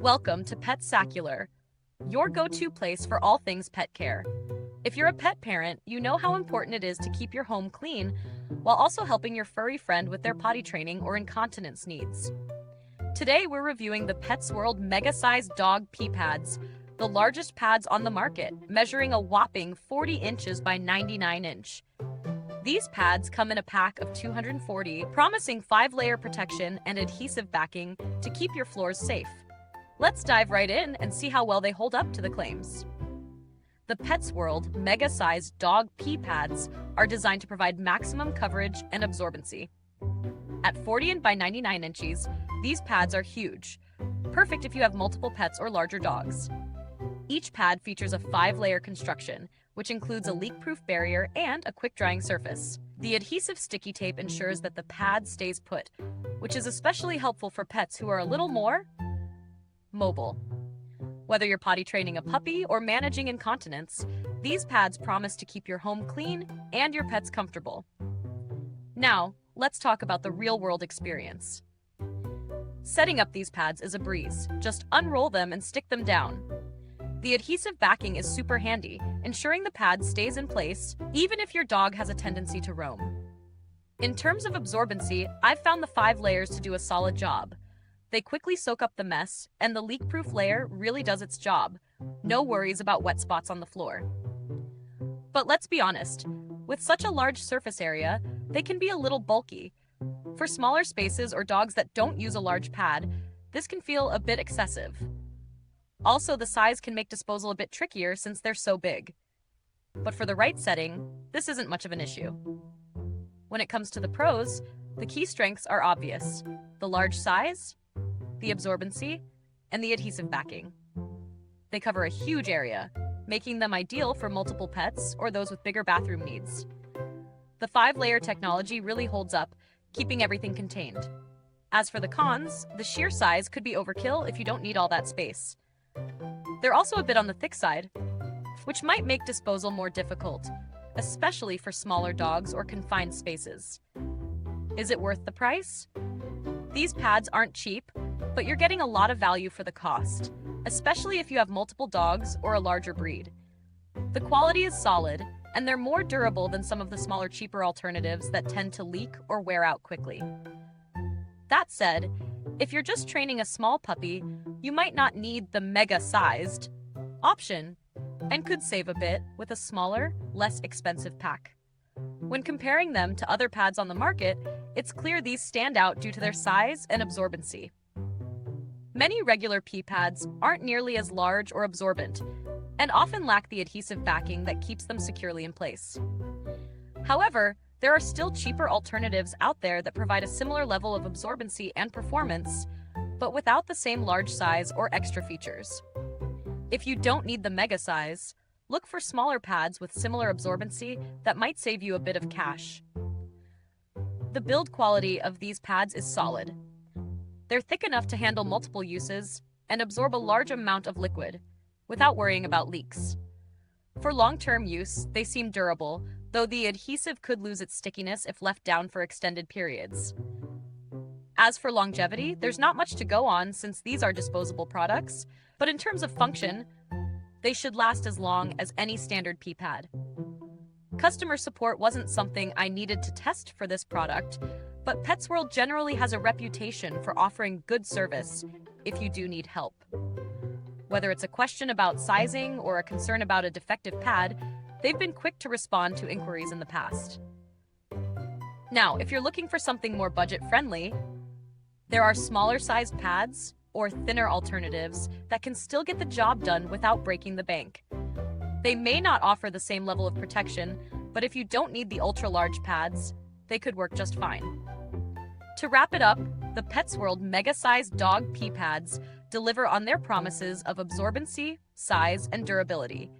Welcome to Petsacular, your go-to place for all things pet care. If you're a pet parent, you know how important it is to keep your home clean while also helping your furry friend with their potty training or incontinence needs. Today, we're reviewing the PETSWORLD mega-sized dog pee pads, the largest pads on the market, measuring a whopping 40 inches by 99 inch. These pads come in a pack of 240, promising 5-layer protection and adhesive backing to keep your floors safe. Let's dive right in and see how well they hold up to the claims. The PETSWORLD mega-sized dog pee pads are designed to provide maximum coverage and absorbency. At 40 by 99 inches, these pads are huge, perfect if you have multiple pets or larger dogs. Each pad features a 5-layer construction, which includes a leak-proof barrier and a quick-drying surface. The adhesive sticky tape ensures that the pad stays put, which is especially helpful for pets who are a little more mobile. Whether you're potty training a puppy or managing incontinence, these pads promise to keep your home clean and your pets comfortable. Now, let's talk about the real-world experience. Setting up these pads is a breeze. Just unroll them and stick them down. The adhesive backing is super handy, ensuring the pad stays in place even if your dog has a tendency to roam. In terms of absorbency, I've found the 5 layers to do a solid job. They quickly soak up the mess, and the leak-proof layer really does its job. No worries about wet spots on the floor. But let's be honest, with such a large surface area, they can be a little bulky. For smaller spaces or dogs that don't use a large pad, this can feel a bit excessive. Also, the size can make disposal a bit trickier since they're so big. But for the right setting, this isn't much of an issue. When it comes to the pros, the key strengths are obvious: the large size, the absorbency, and the adhesive backing. They cover a huge area, making them ideal for multiple pets or those with bigger bathroom needs. The 5-layer technology really holds up, keeping everything contained. As for the cons, the sheer size could be overkill if you don't need all that space. They're also a bit on the thick side, which might make disposal more difficult, especially for smaller dogs or confined spaces. Is it worth the price? These pads aren't cheap, but you're getting a lot of value for the cost, especially if you have multiple dogs or a larger breed. The quality is solid, and they're more durable than some of the smaller, cheaper alternatives that tend to leak or wear out quickly. That said, if you're just training a small puppy, you might not need the mega-sized option and could save a bit with a smaller, less expensive pack. When comparing them to other pads on the market, it's clear these stand out due to their size and absorbency. Many regular pee pads aren't nearly as large or absorbent, and often lack the adhesive backing that keeps them securely in place. However, there are still cheaper alternatives out there that provide a similar level of absorbency and performance, but without the same large size or extra features. If you don't need the mega size, look for smaller pads with similar absorbency that might save you a bit of cash. The build quality of these pads is solid. They're thick enough to handle multiple uses and absorb a large amount of liquid without worrying about leaks. For long-term use, they seem durable, though the adhesive could lose its stickiness if left down for extended periods. As for longevity, there's not much to go on since these are disposable products, but in terms of function, they should last as long as any standard pee pad. Customer support wasn't something I needed to test for this product, but PETSWORLD generally has a reputation for offering good service if you do need help. Whether it's a question about sizing or a concern about a defective pad, they've been quick to respond to inquiries in the past. Now, if you're looking for something more budget-friendly, there are smaller-sized pads or thinner alternatives that can still get the job done without breaking the bank. They may not offer the same level of protection, but if you don't need the ultra-large pads, they could work just fine. To wrap it up, the PETSWORLD mega-sized dog pee pads deliver on their promises of absorbency, size, and durability.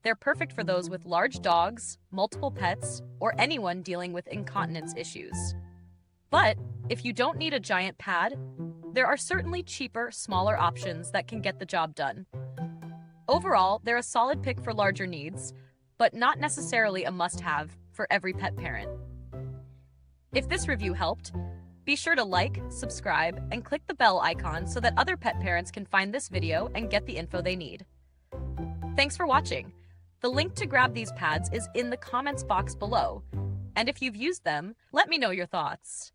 They're perfect for those with large dogs, multiple pets, or anyone dealing with incontinence issues. But if you don't need a giant pad, there are certainly cheaper, smaller options that can get the job done. Overall, they're a solid pick for larger needs, but not necessarily a must-have for every pet parent. If this review helped, be Be sure to like, subscribe, and click the bell icon so that other pet parents can find this video and get the info they need. Thanks for watching. The link to grab these pads is in the comments box below. And if you've used them, let me know your thoughts.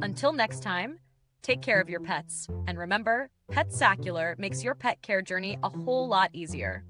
Until next time, take care of your pets. And remember, Petsacular makes your pet care journey a whole lot easier.